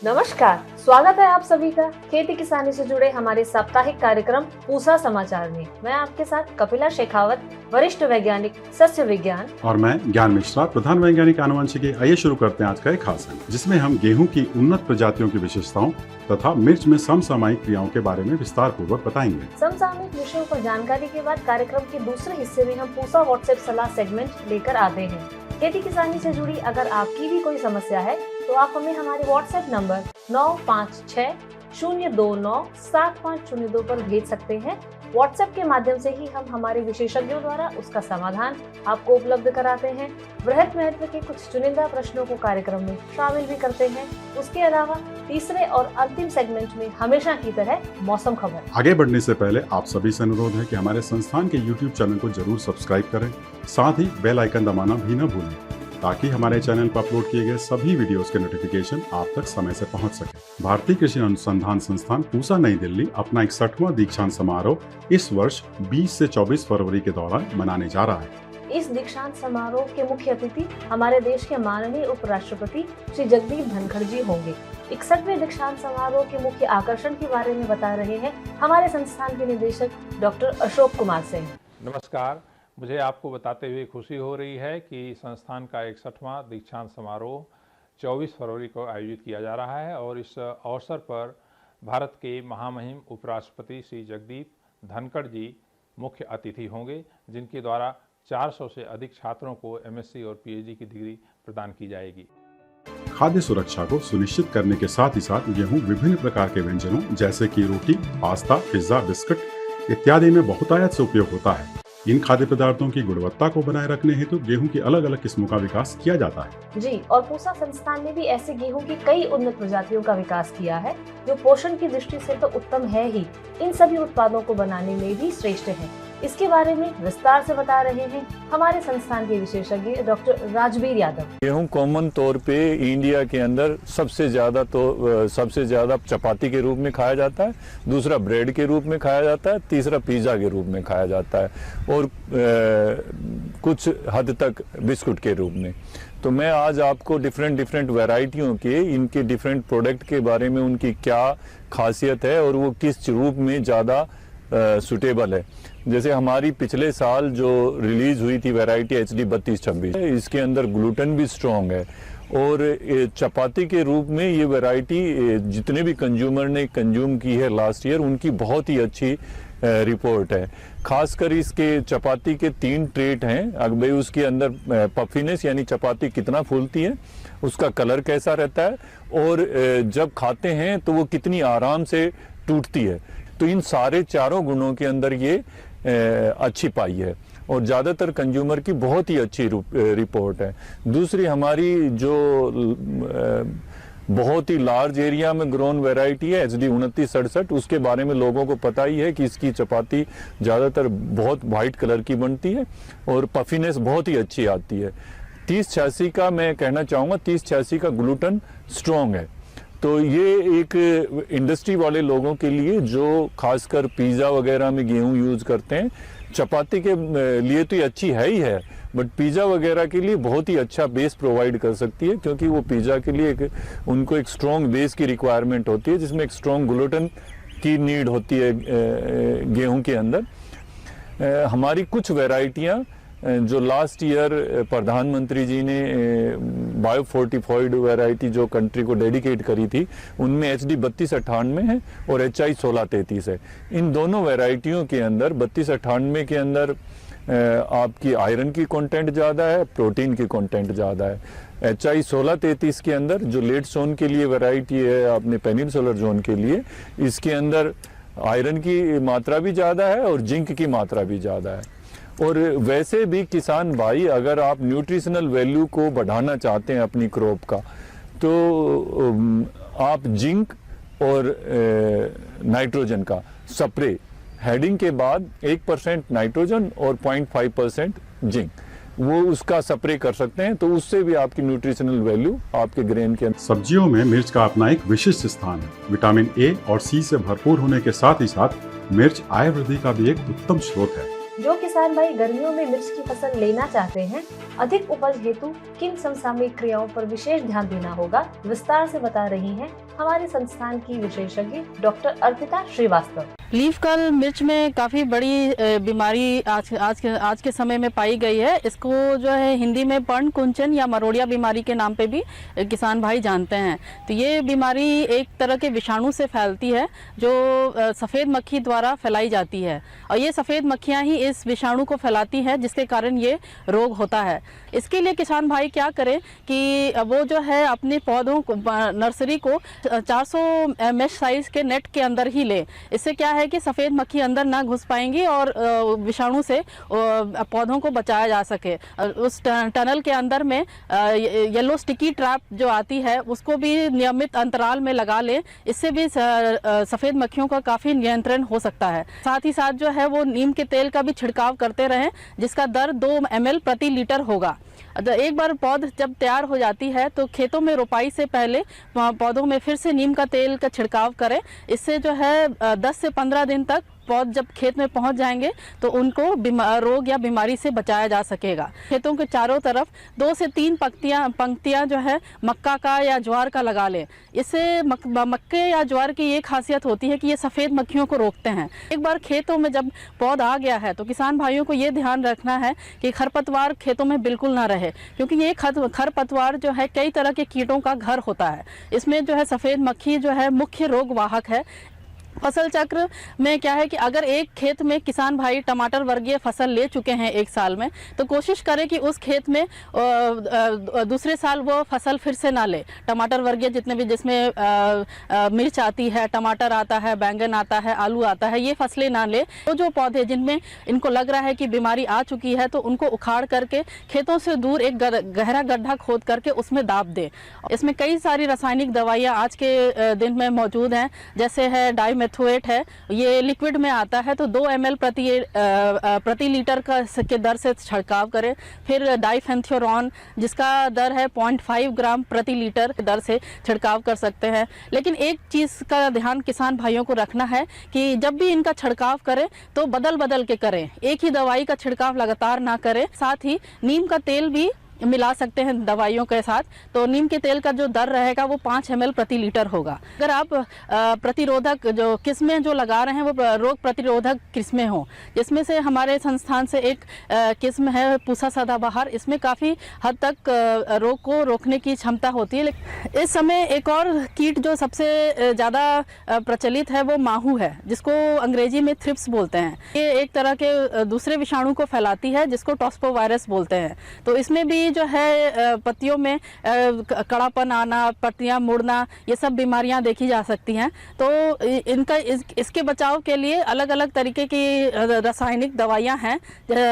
नमस्कार, स्वागत है आप सभी का खेती किसानी से जुड़े हमारे साप्ताहिक कार्यक्रम पूसा समाचार में। मैं आपके साथ कपिला शेखावत, वरिष्ठ वैज्ञानिक सस्य विज्ञान, और मैं ज्ञान मिश्रा, प्रधान वैज्ञानिक आनुवंशिकी। आइए शुरू करते हैं आज का एक खास अंक, जिसमें हम गेहूं की उन्नत प्रजातियों की विशेषताओं तथा मिर्च में समसामयिक क्रियाओं के बारे में विस्तार पूर्वक बताएंगे। समसामयिक विषयों पर जानकारी के बाद कार्यक्रम के दूसरे हिस्से में हम पूसा व्हाट्सएप सलाह सेगमेंट लेकर आते हैं। खेती किसानी से जुड़ी अगर आपकी भी कोई समस्या है तो आप हमें हमारे व्हाट्सएप नंबर 9560297502 पर भेज सकते हैं। व्हाट्सएप के माध्यम से ही हम हमारे विशेषज्ञों द्वारा उसका समाधान आपको उपलब्ध कराते हैं। बृहत महत्व के कुछ चुनिंदा प्रश्नों को कार्यक्रम में शामिल भी करते हैं। उसके अलावा तीसरे और अंतिम सेगमेंट में हमेशा की तरह मौसम खबर। आगे बढ़ने से पहले आप सभी से अनुरोध है कि हमारे संस्थान के YouTube चैनल को जरूर सब्सक्राइब करें, साथ ही बेल आइकन दबाना भी न भूलें, ताकि हमारे चैनल पर अपलोड किए गए सभी वीडियोस के नोटिफिकेशन आप तक समय से पहुंच सके। भारतीय कृषि अनुसंधान संस्थान पूसा नई दिल्ली अपना 61वां दीक्षांत समारोह इस वर्ष 20 से 24 फरवरी के दौरान मनाने जा रहा है। इस दीक्षांत समारोह के मुख्य अतिथि हमारे देश के माननीय उपराष्ट्रपति श्री जगदीप धनखड़ जी होंगे। 61वें दीक्षांत समारोह के मुख्य आकर्षण के बारे में बता रहे हैं हमारे संस्थान के निदेशक डॉक्टर अशोक कुमार सिंह। नमस्कार, मुझे आपको बताते हुए खुशी हो रही है कि संस्थान का 61वां दीक्षांत समारोह 24 फरवरी को आयोजित किया जा रहा है और इस अवसर पर भारत के महामहिम उपराष्ट्रपति श्री जगदीप धनखड़ जी मुख्य अतिथि होंगे, जिनके द्वारा 400 से अधिक छात्रों को MSc और PhD की डिग्री प्रदान की जाएगी। खाद्य सुरक्षा को सुनिश्चित करने के साथ ही साथ गेहूं विभिन्न प्रकार के व्यंजनों जैसे कि रोटी, पास्ता, पिज्जा, बिस्कुट इत्यादि में बहुतायत से उपयोग होता है। इन खाद्य पदार्थों की गुणवत्ता को बनाए रखने हेतु गेहूं की अलग अलग किस्मों का विकास किया जाता है। जी, और पूसा संस्थान ने भी ऐसे गेहूं की कई उन्नत प्रजातियों का विकास किया है जो पोषण की दृष्टि से तो उत्तम है ही, इन सभी उत्पादों को बनाने में भी श्रेष्ठ है। इसके बारे में विस्तार से बता रहे हैं हमारे संस्थान के विशेषज्ञ डॉक्टर राजवीर यादव। गेहूं कॉमन तौर पे इंडिया के अंदर सबसे ज्यादा चपाती के रूप में खाया जाता है, दूसरा ब्रेड के रूप में खाया जाता है, तीसरा पिज्जा के रूप में खाया जाता है और कुछ हद तक बिस्कुट के रूप में। तो मैं आज आपको डिफरेंट वैरायटियों के इनके डिफरेंट प्रोडक्ट के बारे में, उनकी क्या खासियत है और वो किस रूप में ज़्यादा सुटेबल है। जैसे हमारी पिछले साल जो रिलीज हुई थी वैरायटी HD 3226, इसके अंदर ग्लूटेन भी स्ट्रॉन्ग है और चपाती के रूप में ये वैरायटी जितने भी कंज्यूमर ने कंज्यूम की है लास्ट ईयर, उनकी बहुत ही अच्छी रिपोर्ट है। खासकर इसके चपाती के 3 ट्रेट हैं। अब भाई उसके अंदर पफीनेस यानी चपाती कितना फूलती है, उसका कलर कैसा रहता है और जब खाते हैं तो वो कितनी आराम से टूटती है। तो इन सारे चारों गुणों के अंदर ये अच्छी पाई है और ज़्यादातर कंज्यूमर की बहुत ही अच्छी रिपोर्ट है। दूसरी हमारी जो बहुत ही लार्ज एरिया में ग्रोन वैरायटी है HD 2967, उसके बारे में लोगों को पता ही है कि इसकी चपाती ज़्यादातर बहुत वाइट कलर की बनती है और पफीनेस बहुत ही अच्छी आती है। 3086 का मैं कहना चाहूँगा, 3086 का ग्लूटेन स्ट्रॉन्ग है। तो ये एक इंडस्ट्री वाले लोगों के लिए जो खासकर पिज़्ज़ा वगैरह में गेहूं यूज़ करते हैं, चपाती के लिए तो ये अच्छी है ही है, बट पिज़्ज़ा वगैरह के लिए बहुत ही अच्छा बेस प्रोवाइड कर सकती है, क्योंकि वो पिज़्ज़ा के लिए उनको एक स्ट्रॉन्ग बेस की रिक्वायरमेंट होती है, जिसमें एक स्ट्रॉन्ग ग्लूटेन की नीड होती है गेहूं के अंदर। हमारी कुछ वैरायटियाँ जो लास्ट ईयर प्रधानमंत्री जी ने बायो फोर्टिफाइड वैरायटी जो कंट्री को डेडिकेट करी थी, उनमें HD 3298 है और HI 1633 है। इन दोनों वैरायटियों के अंदर 3298 के अंदर आपकी आयरन की कंटेंट ज़्यादा है, प्रोटीन की कंटेंट ज़्यादा है। HI 1633 के अंदर जो लेट सोन के लिए वैरायटी है, अपने पेनिनसुलर जोन के लिए, इसके अंदर आयरन की मात्रा भी ज़्यादा है और जिंक की मात्रा भी ज़्यादा है। और वैसे भी किसान भाई, अगर आप न्यूट्रिशनल वैल्यू को बढ़ाना चाहते हैं अपनी क्रॉप का, तो आप जिंक और नाइट्रोजन का स्प्रे हेडिंग के बाद 1% नाइट्रोजन और 0.5% जिंक, वो उसका स्प्रे कर सकते हैं। तो उससे भी आपकी न्यूट्रिशनल वैल्यू आपके ग्रेन के अंदर। सब्जियों में मिर्च का अपना एक विशिष्ट स्थान है। विटामिन A और C से भरपूर होने के साथ ही साथ मिर्च आय वृद्धि का भी एक उत्तम स्रोत है। जो किसान भाई गर्मियों में मिर्च की फसल लेना चाहते हैं, अधिक उपज हेतु किन समसामयिक क्रियाओं पर विशेष ध्यान देना होगा, विस्तार से बता रही हैं हमारे संस्थान की विशेषज्ञ doctor Arpita Shrivastava. Leaf curl मिर्च में काफ़ी बड़ी बीमारी आज के समय में पाई गई है। इसको जो है हिंदी में पर्ण कुंचन या मरोड़िया बीमारी के नाम पे भी किसान भाई जानते हैं। तो ये बीमारी एक तरह के विषाणु से फैलती है जो सफ़ेद मक्खी द्वारा फैलाई जाती है, और ये सफ़ेद मक्खियाँ ही इस विषाणु को फैलाती हैं जिसके कारण ये रोग होता है। इसके लिए किसान भाई क्या करें कि वो जो है अपने पौधों को, नर्सरी को 400 मेश साइज के नेट के अंदर ही ले। इससे क्या है कि सफ़ेद मक्खी अंदर ना घुस पाएंगी और विषाणु से पौधों को बचाया जा सके। उस टनल के अंदर में येलो स्टिकी ट्रैप जो आती है उसको भी नियमित अंतराल में लगा ले। इससे भी सफ़ेद मक्खियों का काफ़ी नियंत्रण हो सकता है। साथ ही साथ जो है वो नीम के तेल का भी छिड़काव करते रहें, जिसका दर 2 ml प्रति लीटर होगा। एक बार पौध जब तैयार हो जाती है तो खेतों में रोपाई से पहले पौधों में फिर से नीम का तेल का छिड़काव करें। इससे जो है 10 से 15 दिन तक पौध जब खेत में पहुंच जाएंगे तो उनको रोग या बीमारी से बचाया जा सकेगा। खेतों के चारों तरफ 2 से 3 पंक्तियां जो है मक्का का या ज्वार का लगा लें। इससे मक्के या ज्वार की ये खासियत होती है कि ये सफ़ेद मक्खियों को रोकते हैं। एक बार खेतों में जब पौध आ गया है तो किसान भाइयों को ये ध्यान रखना है कि खरपतवार खेतों में बिल्कुल ना रहे, क्योंकि ये खरपतवार जो है कई तरह के कीटों का घर होता है। इसमें जो है सफ़ेद मक्खी जो है मुख्य रोग वाहक है। फसल चक्र में क्या है कि अगर एक खेत में किसान भाई टमाटर वर्गीय फसल ले चुके हैं एक साल में, तो कोशिश करें कि उस खेत में दूसरे साल वो फसल फिर से ना ले। टमाटर वर्गीय जितने भी, जिसमें मिर्च आती है, टमाटर आता है, बैंगन आता है, आलू आता है, ये फसलें ना ले। तो जो पौधे जिनमें इनको लग रहा है कि बीमारी आ चुकी है तो उनको उखाड़ करके खेतों से दूर एक गहरा गड्ढा खोद करके उसमें दाब दे। इसमें कई सारी रासायनिक दवाइयाँ आज के दिन में मौजूद हैं, जैसे है डाइमेथोएट है, ये लिक्विड में आता है, तो 2 ml प्रति लीटर के दर से छिड़काव करें। फिर डाइफेंथ्योरॉन जिसका दर है 0.5 ग्राम प्रति लीटर दर से छिड़काव कर सकते हैं। लेकिन एक चीज़ का ध्यान किसान भाइयों को रखना है कि जब भी इनका छिड़काव करें तो बदल बदल के करें, एक ही दवाई का छिड़काव लगातार ना करें। साथ ही नीम का तेल भी मिला सकते हैं दवाइयों के साथ, तो नीम के तेल का जो दर रहेगा वो 5 ml प्रति लीटर होगा। अगर आप प्रतिरोधक जो किस्में जो लगा रहे हैं वो रोग प्रतिरोधक किस्में हों, जिसमें से हमारे संस्थान से एक किस्म है पूसा सदाबहार, इसमें काफ़ी हद तक रोग को रोकने की क्षमता होती है। इस समय एक और कीट जो सबसे ज़्यादा प्रचलित है वो माहू है, जिसको अंग्रेजी में थ्रिप्स बोलते हैं। ये एक तरह के दूसरे विषाणु को फैलाती है जिसको टॉस्पोवायरस बोलते हैं। तो इसमें भी जो है पत्तियों में कड़ापन आना, पत्तियां मुड़ना, ये सब बीमारियां देखी जा सकती हैं। तो इसके बचाव के लिए अलग अलग तरीके की रासायनिक दवाइयां हैं,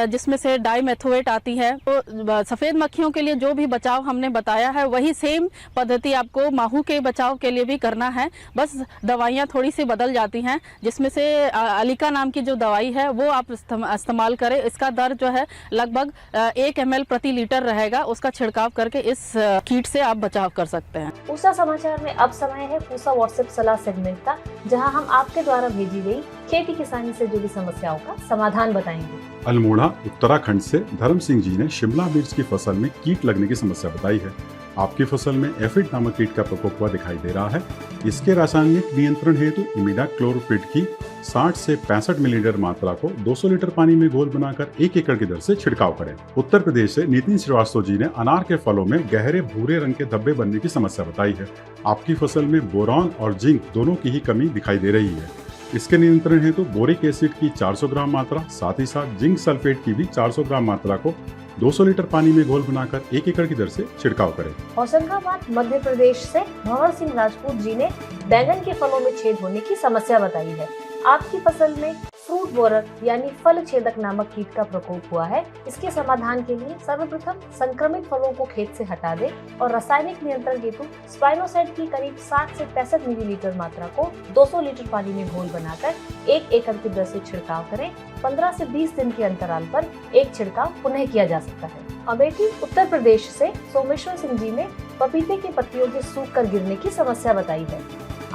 जिसमें से डाइमेथोएट आती है। तो सफ़ेद मक्खियों के लिए जो भी बचाव हमने बताया है वही सेम पद्धति आपको माहू के बचाव के लिए भी करना है, बस दवाइयाँ थोड़ी सी बदल जाती हैं। जिसमें से अलिका नाम की जो दवाई है वो आप इस्तेमाल करें। इसका दर जो है लगभग 1 ml प्रति लीटर रहेगा, उसका छिड़काव करके इस कीट से आप बचाव कर सकते हैं। पूसा समाचार में अब समय है पूसा व्हाट्सएप सलाह सेगमेंट का, जहां हम आपके द्वारा भेजी गई खेती किसानी से जुड़ी समस्याओं का समाधान बताएंगे। अल्मोड़ा उत्तराखंड से धर्म सिंह जी ने शिमला मिर्च की फसल में कीट लगने की समस्या बताई है। आपकी फसल में एफिड नामक कीट का प्रकोप हुआ दिखाई दे रहा है। इसके रासायनिक नियंत्रण हेतु इमिडाक्लोप्रिड की 60 से 65 मिलीलीटर मात्रा को 200 लीटर पानी में घोल बनाकर 1 एकड़ की दर से छिड़काव करें। उत्तर प्रदेश से नितिन श्रीवास्तव जी ने अनार के फलों में गहरे भूरे रंग के धब्बे बनने की समस्या बताई है। आपकी फसल में बोरॉन और जिंक दोनों की ही कमी दिखाई दे रही है। इसके नियंत्रण हेतु बोरिक एसिड की 400 ग्राम मात्रा, साथ ही साथ जिंक सल्फेट की भी 400 ग्राम मात्रा को 200 लीटर पानी में घोल बनाकर 1 एकड़ की दर से छिड़काव करें। होशंगाबाद मध्य प्रदेश से भंवर सिंह राजपूत जी ने बैंगन के फलों में छेद होने की समस्या बताई है। आपकी फसल में फ्रूट बोरर यानी फल छेदक नामक कीट का प्रकोप हुआ है। इसके समाधान के लिए सर्वप्रथम संक्रमित फलों को खेत से हटा दें और रासायनिक नियंत्रण हेतु स्पाइनोसाइड की करीब 60 से 65 मिलीलीटर मात्रा को 200 लीटर पानी में घोल बनाकर 1 एकड़ की दर से छिड़काव करें। 15 से 20 दिन के अंतराल पर एक छिड़काव पुनः किया जा सकता है। अमेठी उत्तर प्रदेश से सोमेश्वर सिंह जी ने पपीते की पत्तियों के सूख कर गिरने की समस्या बताई है।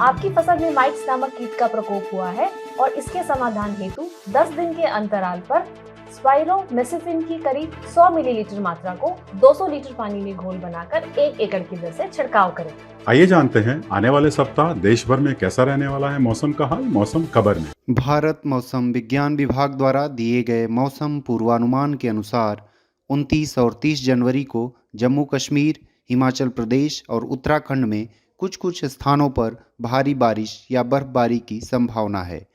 आपकी फसल में माइट्स नामक कीट का प्रकोप हुआ है और इसके समाधान हेतु 10 दिन के अंतराल पर स्पाइरोमेसिफिन की करीब 100 मिलीलीटर मात्रा को 200 लीटर पानी में घोल बनाकर 1 एकड़ की दर से छिड़काव करें। आइए जानते हैं आने वाले सप्ताह देश भर में कैसा रहने वाला है मौसम का हाल मौसम खबर में। भारत मौसम विज्ञान विभाग द्वारा दिए गए मौसम पूर्वानुमान के अनुसार 29 और 30 जनवरी को जम्मू कश्मीर, हिमाचल प्रदेश और उत्तराखंड में कुछ स्थानों पर भारी बारिश या बर्फबारी की संभावना है।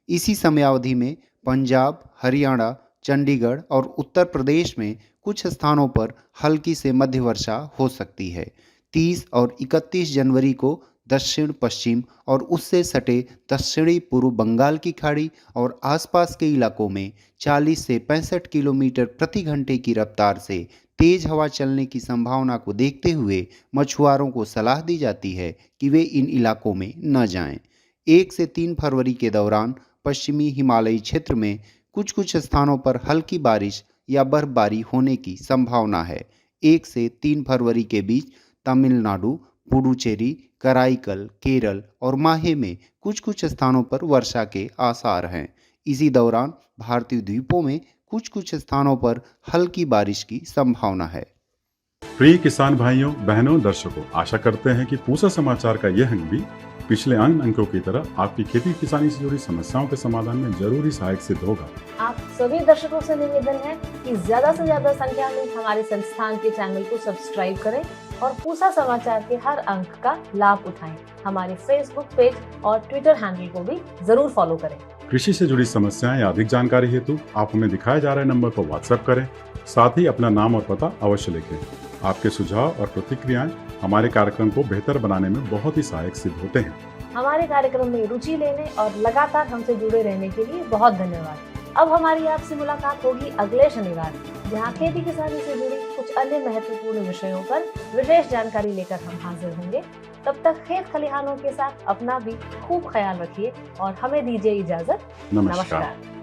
इसी समयावधि में पंजाब, हरियाणा, चंडीगढ़ और उत्तर प्रदेश में कुछ स्थानों पर हल्की से मध्य वर्षा हो सकती है। 30 और 31 जनवरी को दक्षिण पश्चिम और उससे सटे दक्षिणी पूर्व बंगाल की खाड़ी और आसपास के इलाकों में 40 से 65 किलोमीटर प्रति घंटे की रफ्तार से तेज हवा चलने की संभावना को देखते हुए मछुआरों को सलाह दी जाती है कि वे इन इलाकों में न जाएं। 1 से 3 फरवरी के दौरान पश्चिमी हिमालयी क्षेत्र में कुछ स्थानों पर हल्की बारिश या बर्फबारी होने की संभावना है। 1 से 3 फरवरी के बीच तमिलनाडु, पुडुचेरी, कराईकल, केरल और माहे में कुछ स्थानों पर वर्षा के आसार हैं। इसी दौरान भारतीय द्वीपों में कुछ स्थानों पर हल्की बारिश की संभावना है। प्रिय किसान भाइयों, बहनों, दर्शकों, आशा करते हैं कि पूसा समाचार का यह अंक भी पिछले अन्य अंकों की तरह आपकी खेती किसानी से जुड़ी समस्याओं के समाधान में जरूरी सहायक सिद्ध होगा। आप सभी दर्शकों से निवेदन है कि ज्यादा से ज्यादा संख्या में हमारे संस्थान के चैनल को सब्सक्राइब करें और पूसा समाचार के हर अंक का लाभ उठाएं। हमारे फेसबुक पेज और ट्विटर हैंडल को भी जरूर फॉलो करें। कृषि से जुड़ी समस्याएं या अधिक जानकारी हेतु आप हमें दिखाए जा रहे नंबर पर व्हाट्सएप करें। साथ ही अपना नाम और पता अवश्य लिखें। आपके सुझाव और प्रतिक्रियाएं हमारे कार्यक्रम को बेहतर बनाने में बहुत ही सहायक सिद्ध होते हैं। हमारे कार्यक्रम में रुचि लेने और लगातार हमसे जुड़े रहने के लिए बहुत धन्यवाद। अब हमारी आपसे मुलाकात होगी अगले शनिवार, जहां खेती किसानी से जुड़ी कुछ अन्य महत्वपूर्ण विषयों पर विशेष जानकारी लेकर हम हाजिर होंगे। तब तक खेत खलिहानों के साथ अपना भी खूब ख्याल रखिए और हमें दीजिए इजाजत। नमस्कार। नमस्कार।